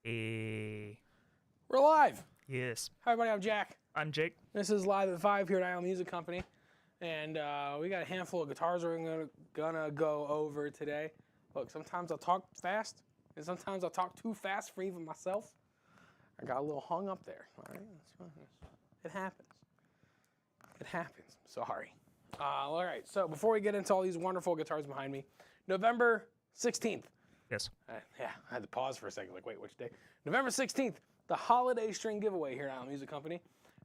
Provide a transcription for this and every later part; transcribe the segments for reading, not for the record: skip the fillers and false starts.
Hey. We're live. Yes. Hi, everybody. I'm Jack. I'm Jake. This is Live at 5 here at Island Music Company. And we got a handful of guitars we're gonna go over today. Look, sometimes I'll talk fast, and sometimes I'll talk too fast for even myself. I got a little hung up there. All right, that's fine. It happens. It happens. Sorry. All right, so before we get into all these wonderful guitars behind me, November 16th. Yes. Yeah, I had to pause for a second, like, wait, which day? November 16th, the holiday string giveaway here at Island Music Company.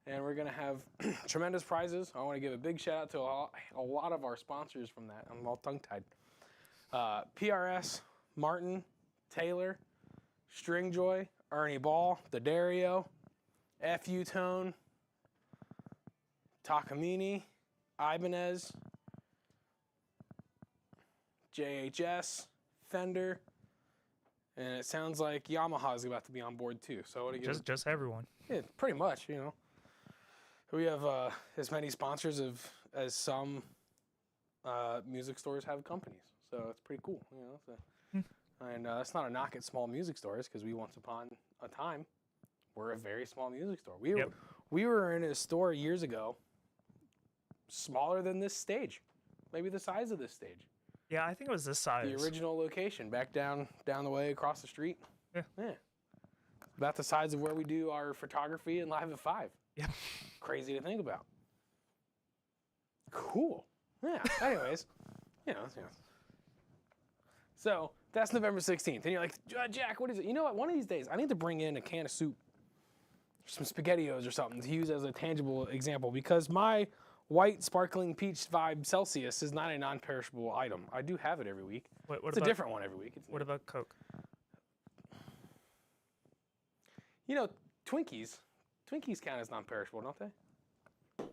And we're going to have tremendous prizes. I want to give a big shout out to a lot of our sponsors from that. I'm all tongue-tied. PRS, Martin, Taylor, Stringjoy, Ernie Ball, D'Addario, FU Tone, Takamine, Ibanez, JHS, Fender, and it sounds like Yamaha is about to be on board too. So what do you Just everyone. Yeah, pretty much, you know. We have as many sponsors as some music stores have companies, so it's pretty cool, you know. So, and that's not a knock at small music stores, because we once upon a time were a very small music store. We were in a store years ago, smaller than this stage, maybe the size of this stage. Yeah, I think it was this size. The original location, back down the way across the street. Yeah. About the size of where we do our photography and Live at 5. Yeah. Crazy to think about. Cool. Yeah. Anyways, you know. So that's November 16th. And you're like, Jack, what is it? You know what? One of these days, I need to bring in a can of soup, some SpaghettiOs or something to use as a tangible example, because my white sparkling peach vibe Celsius is not a non-perishable item. I do have it every week. It's a different one every week. What about Coke? You know, Twinkies count as non-perishable, don't they?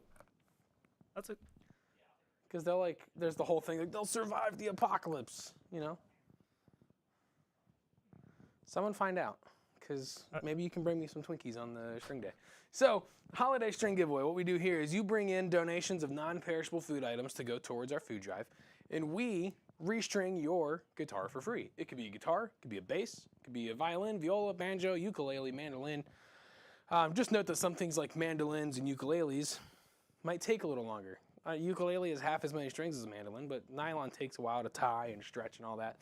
That's it. Because they're like, there's the whole thing, like, they'll survive the apocalypse, you know? Someone find out, because maybe you can bring me some Twinkies on the string day. So, holiday string giveaway, what we do here is you bring in donations of non-perishable food items to go towards our food drive, and we restring your guitar for free. It could be a guitar, it could be a bass, it could be a violin, viola, banjo, ukulele, mandolin. Just note that some things like mandolins and ukuleles might take a little longer. Ukulele has half as many strings as a mandolin, but nylon takes a while to tie and stretch and all that.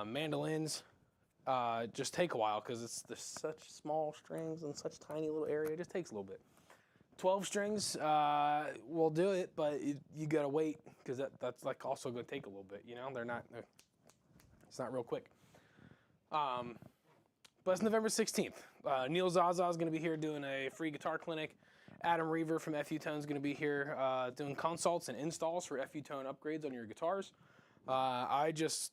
Mandolins just take a while because there's such small strings and such tiny little area. It just takes a little bit. 12 strings will do it, but you gotta wait because that's like also gonna take a little bit. You know, it's not real quick. But it's November 16th. Neil Zaza is going to be here doing a free guitar clinic. Adam Reaver from FU Tone is going to be here doing consults and installs for FU Tone upgrades on your guitars. I just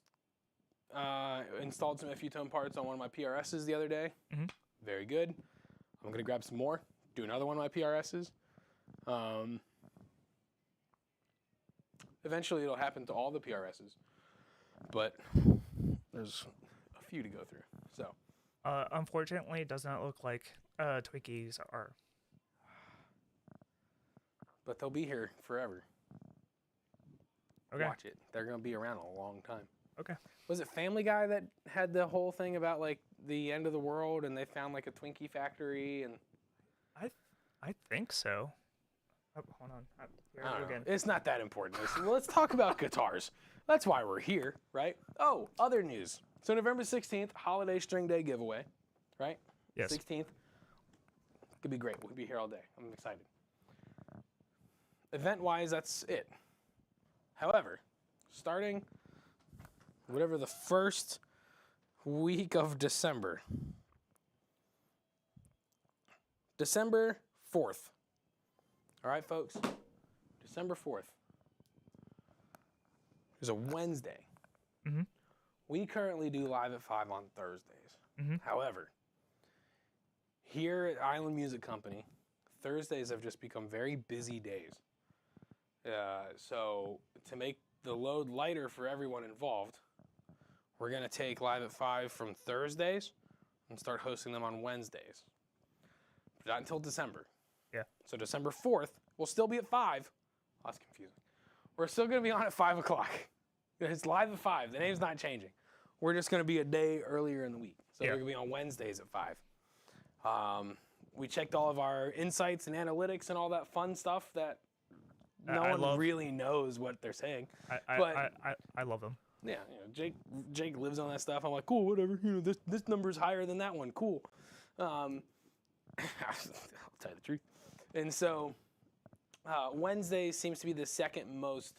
installed some FU Tone parts on one of my PRSs the other day. Mm-hmm. Very good. I'm going to grab some more, do another one of my PRSs. Eventually it'll happen to all the PRSs, but there's a few to go through. So. Unfortunately, it does not look like Twinkies are. But they'll be here forever. Okay. Watch it. They're going to be around a long time. Okay. Was it Family Guy that had the whole thing about, like, the end of the world and they found, like, a Twinkie factory? And I think so. Oh, hold on. Here I we don't go know. again. It's not that important. Let's talk about guitars. That's why we're here, right? Oh, other news. So November 16th, holiday string day giveaway, right? Yes. 16th. Could be great. We'll be here all day. I'm excited. Event-wise, that's it. However, starting whatever the first week of December, December 4th. All right, folks? December 4th is a Wednesday. Mm-hmm. We currently do Live at 5 on Thursdays. Mm-hmm. However, here at Island Music Company, Thursdays have just become very busy days. So to make the load lighter for everyone involved, we're going to take Live at 5 from Thursdays and start hosting them on Wednesdays. But not until December. Yeah. So December 4th, we'll still be at 5. Oh, that's confusing. We're still going to be on at 5 o'clock. It's Live at 5. The name's not changing. We're just going to be a day earlier in the week. So they're going to be on Wednesdays at 5. We checked all of our insights and analytics and all that fun stuff that no one really knows what they're saying. I love them. Yeah, Jake lives on that stuff. I'm like, cool, whatever. This number's higher than that one. Cool. I'll tell you the truth. And so Wednesday seems to be the second most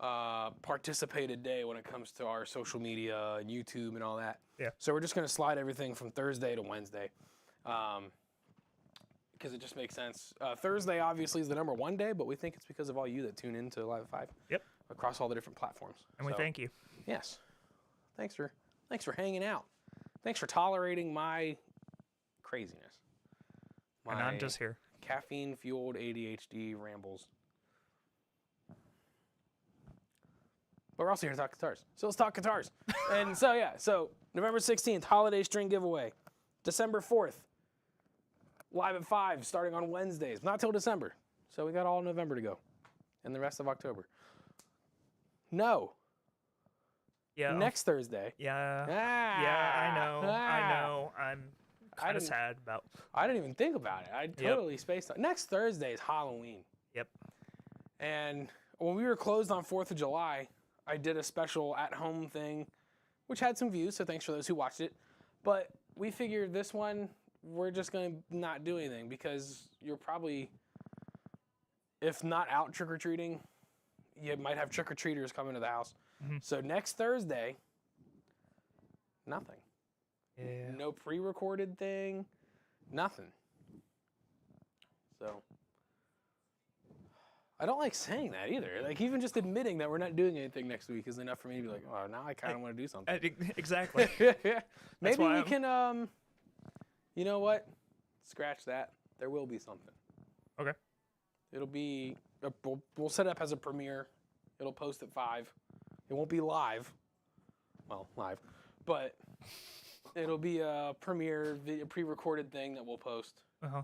participated day when it comes to our social media and YouTube and all that. Yeah. So we're just going to slide everything from Thursday to Wednesday because it just makes sense. Thursday obviously is the number 1 day, but we think it's because of all you that tune in to Live at 5. Yep. Across all the different platforms. And we thank you. Yes. Thanks for hanging out. Thanks for tolerating my craziness. And I'm just here. Caffeine-fueled ADHD rambles. But we're also here to talk guitars. So let's talk guitars. And so November 16th, holiday string giveaway. December 4th, Live at 5, starting on Wednesdays. Not till December. So we got all November to go. And the rest of October. No. Yeah. Next Thursday. Yeah. Yeah, I know. I'm kind of sad about. I didn't even think about it. I totally spaced out. Next Thursday is Halloween. Yep. And when we were closed on 4th of July, I did a special at-home thing, which had some views, so thanks for those who watched it. But we figured this one, we're just going to not do anything because you're probably, if not out trick-or-treating, you might have trick-or-treaters coming to the house. Mm-hmm. So next Thursday, nothing. Yeah. No pre-recorded thing, nothing. So I don't like saying that either. Like even just admitting that we're not doing anything next week is enough for me to be like, oh, now I kind of want to do something. Exactly. Maybe we can, you know what? Scratch that. There will be something. Okay. It'll be, we'll set up as a premiere. It'll post at 5. It won't be live. Well, live. But it'll be a premiere, pre-recorded thing that we'll post. Uh-huh.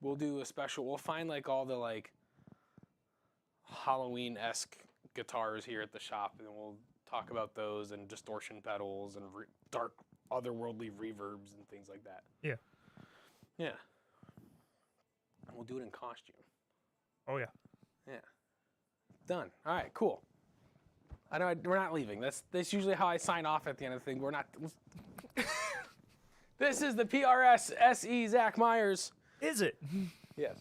We'll do a special. We'll find like all the like Halloween-esque guitars here at the shop, and then we'll talk about those and distortion pedals and dark, otherworldly reverbs and things like that. Yeah. Yeah. And we'll do it in costume. Oh yeah. Yeah. Done. All right. Cool. I know we're not leaving. That's usually how I sign off at the end of the thing. We're not. This is the PRS SE Zach Myers. Is it? Yes.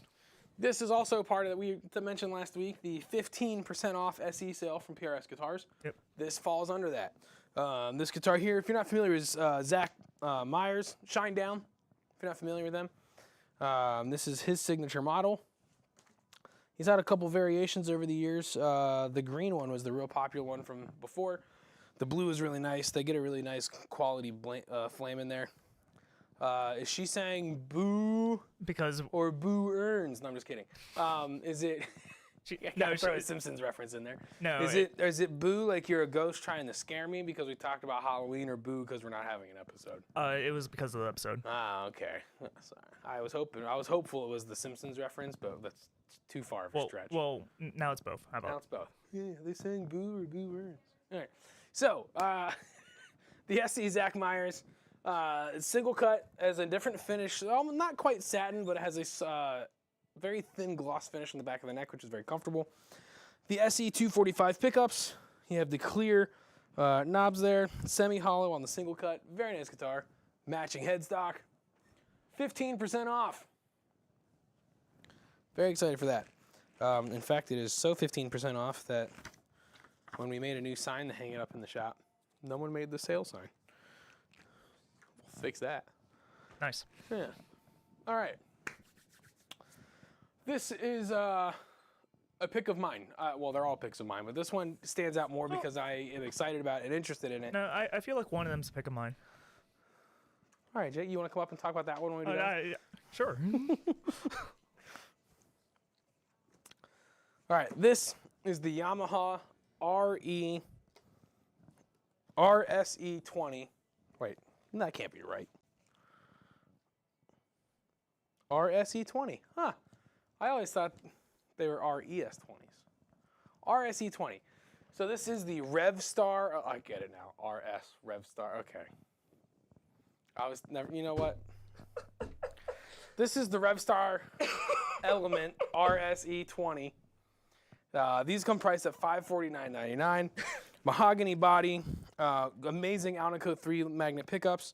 This is also part of that we mentioned last week, the 15% off SE sale from PRS Guitars. Yep. This falls under that. This guitar here, if you're not familiar with Zach Myers, Shinedown, if you're not familiar with them, this is his signature model. He's had a couple variations over the years. The green one was the real popular one from before. The blue is really nice. They get a really nice quality flame in there. Is she saying boo? Because or boo earns? No, I'm just kidding. Is it? No, throw a Simpsons reference in there. No. Is it boo like you're a ghost trying to scare me because we talked about Halloween, or boo because we're not having an episode? It was because of the episode. Ah, okay. Sorry. I was hopeful it was the Simpsons reference, but that's too far of a stretch. Well, now it's both. How about? Now it's both. Yeah, are they saying boo or boo earns? All right. So the SE Zach Myers. Single cut has a different finish, not quite satin, but it has a very thin gloss finish on the back of the neck, which is very comfortable. The SE 245 pickups, you have the clear knobs there, semi-hollow on the single cut, very nice guitar, matching headstock, 15% off. Very excited for that. In fact, it is so 15% off that when we made a new sign to hang it up in the shop, no one made the sale sign. Fix that. Nice. Yeah. All right. This is a pick of mine. Well, they're all picks of mine, but this one stands out more because I am excited about it and interested in it. No, I feel like one of them's a pick of mine. All right, Jake, you want to come up and talk about that one when we do that? Yeah, sure. All right, this is the Yamaha RSE20. Wait. That can't be right. RSE20. Huh. I always thought they were RES20s. RSE20. So this is the Revstar. Oh, I get it now. RS Revstar. Okay. I was never. You know what? This is the Revstar Element RSE20. These come priced at $549.99. Mahogany body, amazing Alnico 3 magnet pickups.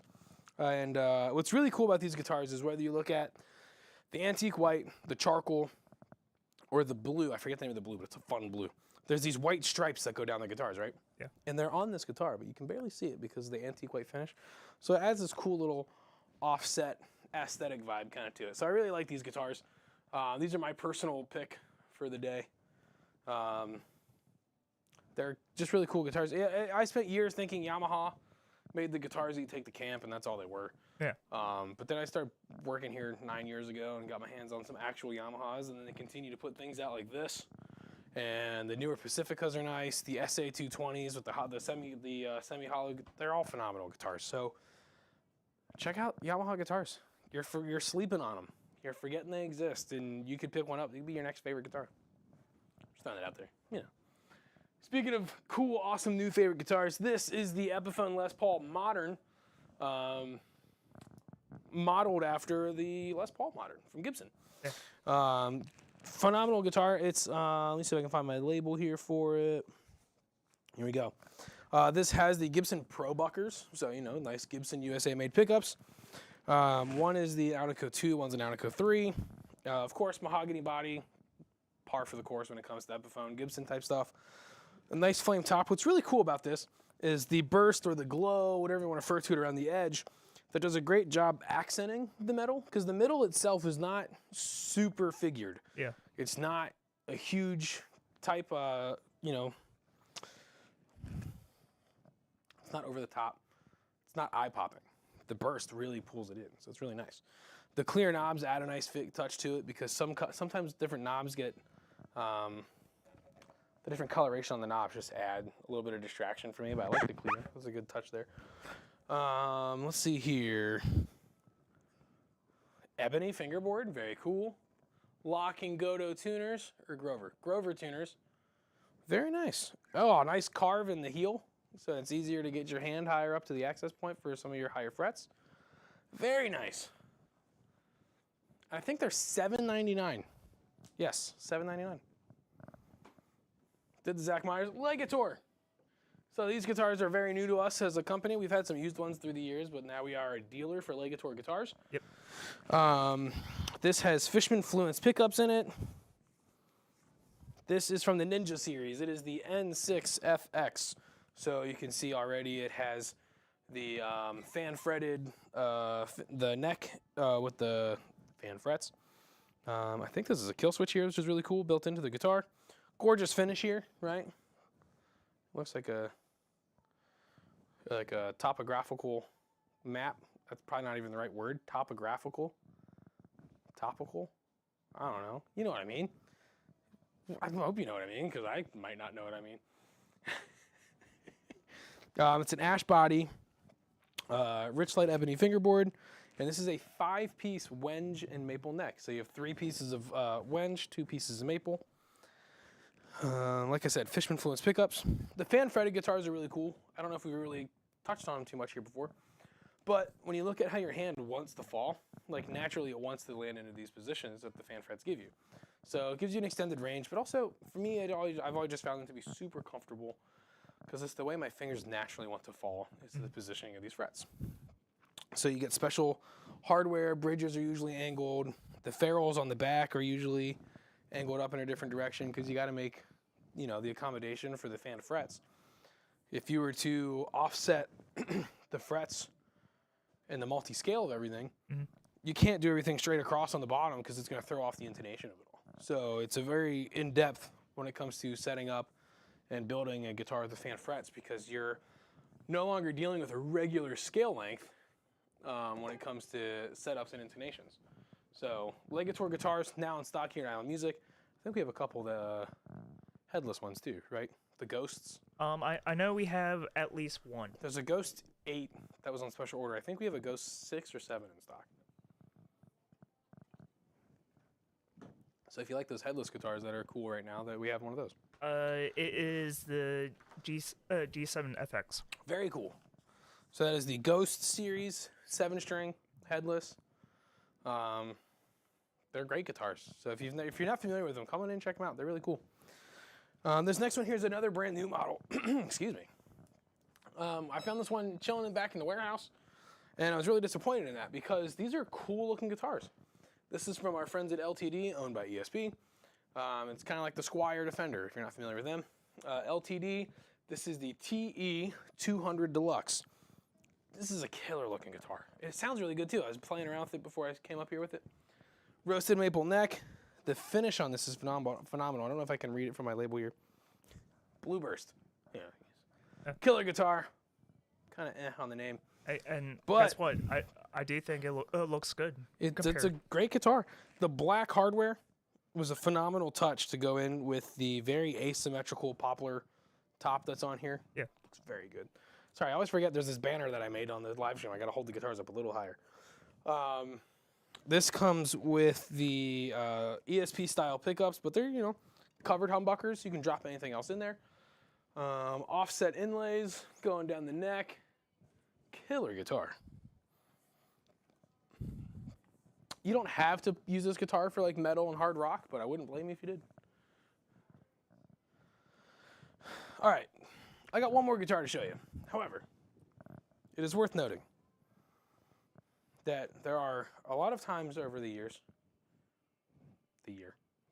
And what's really cool about these guitars is whether you look at the antique white, the charcoal, or the blue. I forget the name of the blue, but it's a fun blue. There's these white stripes that go down the guitars, right? Yeah. And they're on this guitar, but you can barely see it because of the antique white finish. So it adds this cool little offset aesthetic vibe kind of to it. So I really like these guitars. These are my personal pick for the day. They're just really cool guitars. I spent years thinking Yamaha made the guitars that you take to camp, and that's all they were. Yeah. But then I started working here 9 years ago and got my hands on some actual Yamahas, and then they continue to put things out like this. And the newer Pacificas are nice. The SA220s with the semi-hollow, they're all phenomenal guitars. So check out Yamaha guitars. You're sleeping on them. You're forgetting they exist, and you could pick one up. It could be your next favorite guitar. Just throwing it out there. You know. Speaking of cool, awesome new favorite guitars, this is the Epiphone Les Paul Modern, modeled after the Les Paul Modern from Gibson. Yeah. Phenomenal guitar. It's let me see if I can find my label here for it. Here we go. This has the Gibson Pro Buckers, so you know, nice Gibson USA made pickups. One is the Alnico 2, one's an Alnico 3. Of course, mahogany body, par for the course when it comes to Epiphone Gibson type stuff. A nice flame top. What's really cool about this is the burst or the glow, whatever you want to refer to it, around the edge, that does a great job accenting the metal, because the middle itself is not super figured. Yeah. It's not a huge type, you know, it's not over the top. It's not eye-popping. The burst really pulls it in, so it's really nice. The clear knobs add a nice fit touch to it, because sometimes different knobs get, the different coloration on the knobs just add a little bit of distraction for me, but I like the clear. That was a good touch there. Let's see here. Ebony fingerboard, very cool. Locking Godo tuners, or Grover tuners. Very nice. Oh, nice carve in the heel, so it's easier to get your hand higher up to the access point for some of your higher frets. Very nice. I think they're $7.99. Yes, $7.99. Did the Zach Myers Legator. So these guitars are very new to us as a company. We've had some used ones through the years, but now we are a dealer for Legator guitars. Yep. This has Fishman Fluence pickups in it. This is from the Ninja series. It is the N6FX. So you can see already it has the fan fretted, the neck with the fan frets. I think this is a kill switch here, which is really cool, built into the guitar. Gorgeous finish here, right? Looks like a topographical map. That's probably not even the right word. Topographical? Topical? I don't know. You know what I mean. I hope you know what I mean, because I might not know what I mean. It's an ash body, rich light ebony fingerboard, and this is a 5-piece wenge and maple neck. So you have 3 pieces of wenge, 2 pieces of maple. Like I said, Fishman Fluence pickups. The fan fretted guitars are really cool. I don't know if we really touched on them too much here before, but when you look at how your hand wants to fall, like naturally it wants to land into these positions that the fan frets give you. So it gives you an extended range, but also for me, I've always just found them to be super comfortable because it's the way my fingers naturally want to fall is the positioning of these frets. So you get special hardware. Bridges are usually angled. The ferrules on the back are usually angled up in a different direction because you got to make, you know, the accommodation for the fan frets. If you were to offset the frets and the multi-scale of everything, you can't do everything straight across on the bottom because it's going to throw off the intonation of it all. So it's a very in-depth when it comes to setting up and building a guitar with the fan frets because you're no longer dealing with a regular scale length when it comes to setups and intonations. So Legator guitars now in stock here at Island Music. I think we have a couple of the headless ones too, right? The Ghosts. I know we have at least one. There's a Ghost 8 that was on special order. I think we have a Ghost 6 or 7 in stock. So if you like those headless guitars that are cool right now, that we have one of those. It is the G7 FX. Very cool. So that is the Ghost series 7-string headless. They're great guitars. So if you're not familiar with them, come on in and check them out. They're really cool. This next one here is another brand new model. Excuse me. I found this one chilling back in the warehouse, and I was really disappointed in that because these are cool looking guitars. This is from our friends at LTD, owned by ESP. It's kind of like the Squier Defender, if you're not familiar with them. LTD, this is the TE200 Deluxe. This is a killer looking guitar. It sounds really good too. I was playing around with it before I came up here with it. Roasted maple neck. The finish on this is phenomenal. I don't know if I can read it from my label here. Blueburst. Yeah. Killer guitar. Kind of on the name. But guess what? I do think it looks good. It's a great guitar. The black hardware was a phenomenal touch to go in with the very asymmetrical poplar top that's on here. Yeah. Looks very good. Sorry, I always forget there's this banner that I made on the live stream. I got to hold the guitars up a little higher. This comes with the ESP style pickups, but they're, covered humbuckers. You can drop anything else in there. Offset inlays going down the neck. Killer guitar. You don't have to use this guitar for like metal and hard rock, but I wouldn't blame you if you did. All right, I got one more guitar to show you. However, it is worth noting that there are a lot of times over the year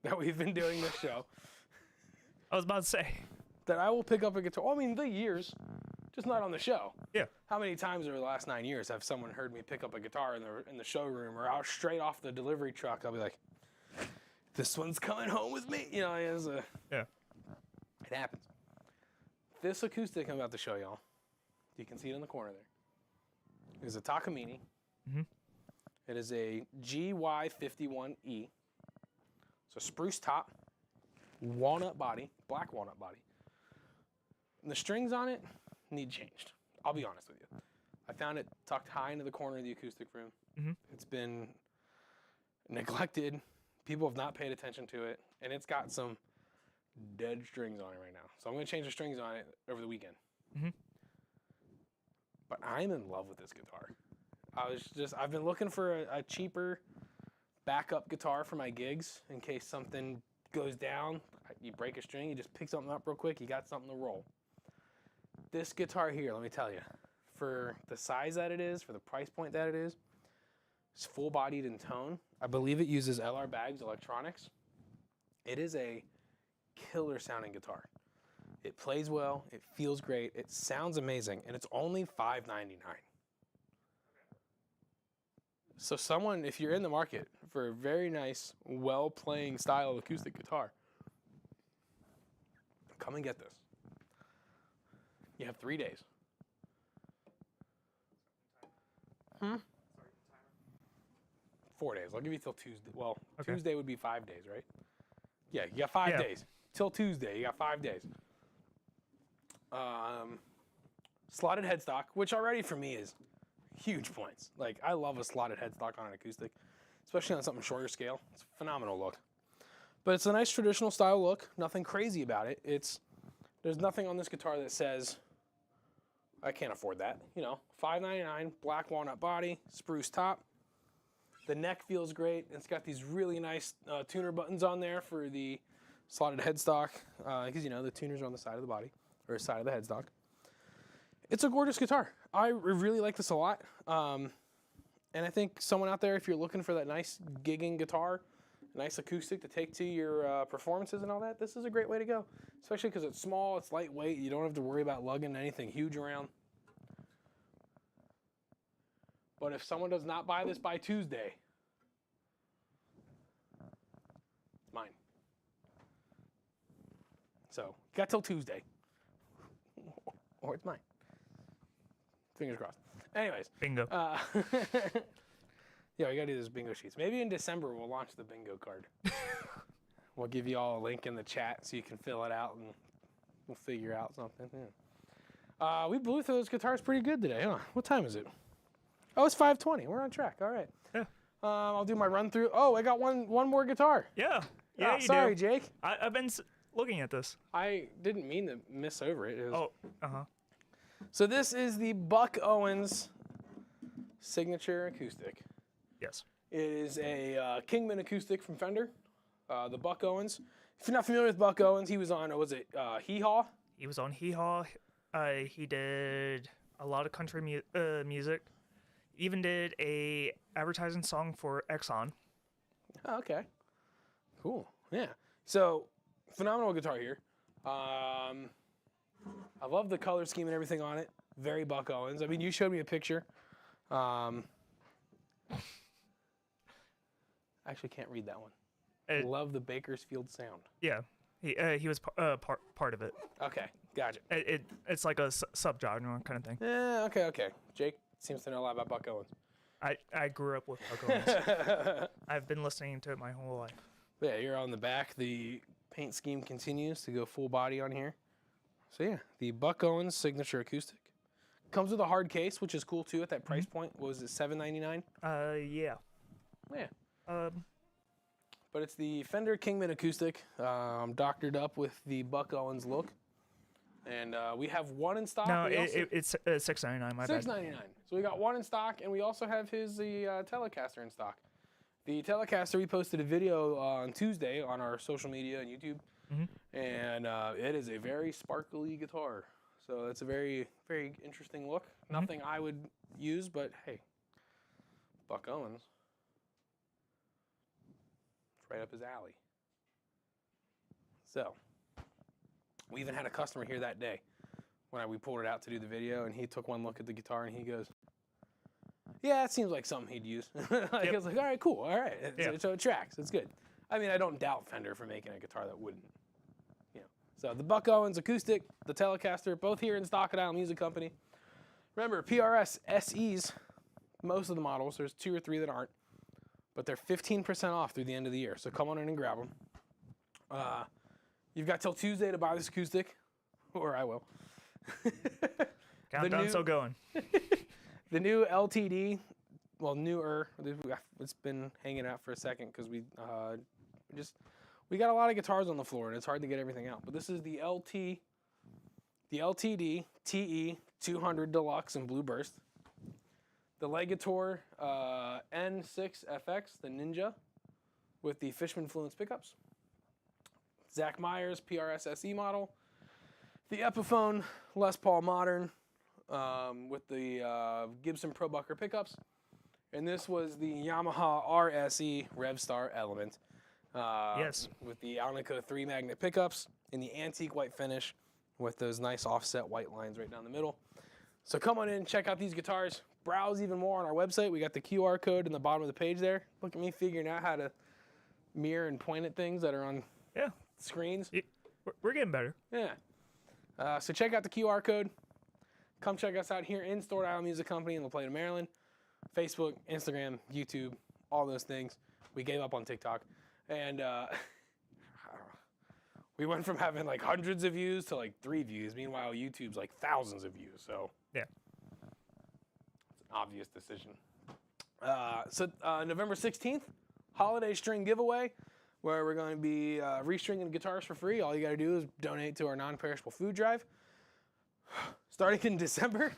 that we've been doing this show I was about to say that I will pick up a guitar. Well, I mean, the years, just not on the show. Yeah. How many times over the last 9 years have someone heard me pick up a guitar in the showroom or out straight off the delivery truck? I'll be like, "This one's coming home with me." Yeah. It happens. This acoustic I'm about to show y'all, you can see it in the corner there, is a Takamine. Mm-hmm. It is a GY51E. So spruce top, walnut body, black walnut body. And the strings on it need changed. I'll be honest with you. I found it tucked high into the corner of the acoustic room. Mm-hmm. It's been neglected. People have not paid attention to it. And it's got some dead strings on it right now. So I'm going to change the strings on it over the weekend. Mm-hmm. But I'm in love with this guitar. I've been looking for a cheaper backup guitar for my gigs in case something goes down. You break a string, you just pick something up real quick, you got something to roll. This guitar here, let me tell you, for the size that it is, for the price point that it is, it's full-bodied in tone. I believe it uses LR Baggs electronics. It is a killer-sounding guitar. It plays well, it feels great, it sounds amazing, and it's only $599. So someone, if you're in the market for a very nice, well-playing style acoustic guitar, come and get this. You have 3 days. 4 days. I'll give you till Tuesday. Well, okay. Tuesday would be 5 days, right? Yeah, you got 5 days. Till Tuesday, you got 5 days. Slotted headstock, which already for me is huge points. Like, I love a slotted headstock on an acoustic, especially on something shorter scale. It's a phenomenal look. But it's a nice traditional style look. Nothing crazy about it. There's nothing on this guitar that says, I can't afford that. $599, black walnut body, spruce top. The neck feels great. It's got these really nice tuner buttons on there for the slotted headstock, because the tuners are on the side of the body, or side of the headstock. It's a gorgeous guitar. I really like this a lot. And I think someone out there, if you're looking for that nice gigging guitar, nice acoustic to take to your performances and all that, this is a great way to go. Especially because it's small, it's lightweight, you don't have to worry about lugging anything huge around. But if someone does not buy this by Tuesday, it's mine. So, you got till Tuesday. Or it's mine. Fingers crossed. Anyways. Bingo. Yeah, we gotta do those bingo sheets. Maybe in December we'll launch the bingo card. We'll give you all a link in the chat so you can fill it out and we'll figure out something. Yeah. We blew through those guitars pretty good today, huh? What time is it? Oh, it's 5:20. We're on track. All right. Yeah. I'll do my run through. Oh, I got one more guitar. Yeah. Yeah. Sorry, Jake. I've been looking at this. I didn't mean to miss over it. It was- Oh, So this is the Buck Owens signature acoustic. yes. It is a Kingman acoustic from Fender. The Buck Owens. If you're not familiar with Buck Owens, he was on, was it Hee Haw? He was on Hee Haw. He did a lot of country music. Even did a advertising song for Exxon. Oh, okay. Cool. Yeah. So, phenomenal guitar here. I love the color scheme and everything on it. Very Buck Owens. I mean, you showed me a picture. Actually, can't read that one. Love the Bakersfield sound. Yeah, he was part of it. Okay, gotcha. It's like a subgenre kind of thing. Yeah, okay. Jake seems to know a lot about Buck Owens. I grew up with Buck Owens. I've been listening to it my whole life. Yeah, you're on the back. The paint scheme continues to go full body on here. So yeah, the Buck Owens signature acoustic. Comes with a hard case, which is cool too at that price point. What was it, $7.99? Yeah. Yeah. Um, But it's the Fender Kingman acoustic, doctored up with the Buck Owens look. And we have one in stock. no, We also- it's $6.99. My bad. $6.99. So we got one in stock, and we also have the Telecaster in stock. The Telecaster, we posted a video on Tuesday on our social media and YouTube, and it is a very sparkly guitar. So it's a very, very interesting look. Nothing I would use, but hey, Buck Owens. It's right up his alley. So we even had a customer here that day when we pulled it out to do the video, and he took one look at the guitar and he goes, "Yeah, it seems like something he'd use." I was like, "All right, cool, all right." Yeah. So it tracks. It's good. I mean, I don't doubt Fender for making a guitar that wouldn't. You know. So the Buck Owens acoustic, the Telecaster, both here in stock at Island Music Company. Remember, PRS SEs, most of the models. There's 2 or 3 that aren't, but they're 15% off through the end of the year. So come on in and grab them. You've got till Tuesday to buy this acoustic, or I will. Countdown still going. The new LTD, well, newer. It's been hanging out for a second because we got a lot of guitars on the floor and it's hard to get everything out. But this is the LTD TE 200 Deluxe in Blue Burst. The Legator N6FX, the Ninja, with the Fishman Fluence pickups. Zach Myers PRS SE model. The Epiphone Les Paul Modern with the Gibson ProBucker pickups. And this was the Yamaha RSE Revstar Element. Yes. With the Alnico 3 magnet pickups in the antique white finish with those nice offset white lines right down the middle. So come on in, check out these guitars. Browse even more on our website. We got the QR code in the bottom of the page there. Look at me figuring out how to mirror and point at things that are on Yeah. screens. We're getting better. Yeah. So check out the QR code. Come check us out here in Store at Island Music Company in La Plata, Maryland. Facebook, Instagram, YouTube, all those things. We gave up on TikTok. And we went from having like hundreds of views to like 3 views. Meanwhile, YouTube's like thousands of views. So Yeah. it's an obvious decision. So November 16th, holiday string giveaway, where we're going to be restringing guitars for free. All you got to do is donate to our non-perishable food drive. Starting in December,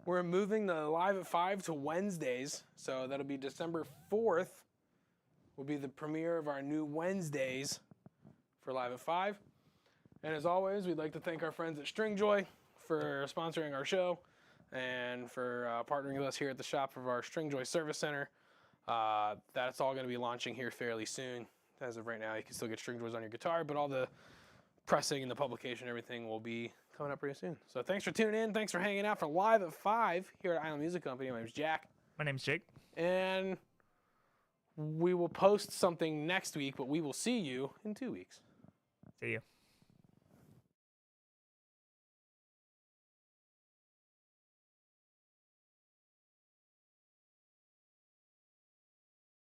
we're moving the Live at 5 to Wednesdays. So that'll be December 4th will be the premiere of our new Wednesdays for Live at 5. And as always, we'd like to thank our friends at Stringjoy for sponsoring our show and for partnering with us here at the shop of our Stringjoy Service Center. That's all going to be launching here fairly soon. As of right now, you can still get Stringjoys on your guitar, but all the pressing and the publication and everything will be coming up pretty soon. So thanks for tuning in. Thanks for hanging out for Live at 5 here at Island Music Company. My name's Jack. My name's Jake. And we will post something next week, but we will see you in 2 weeks. See you.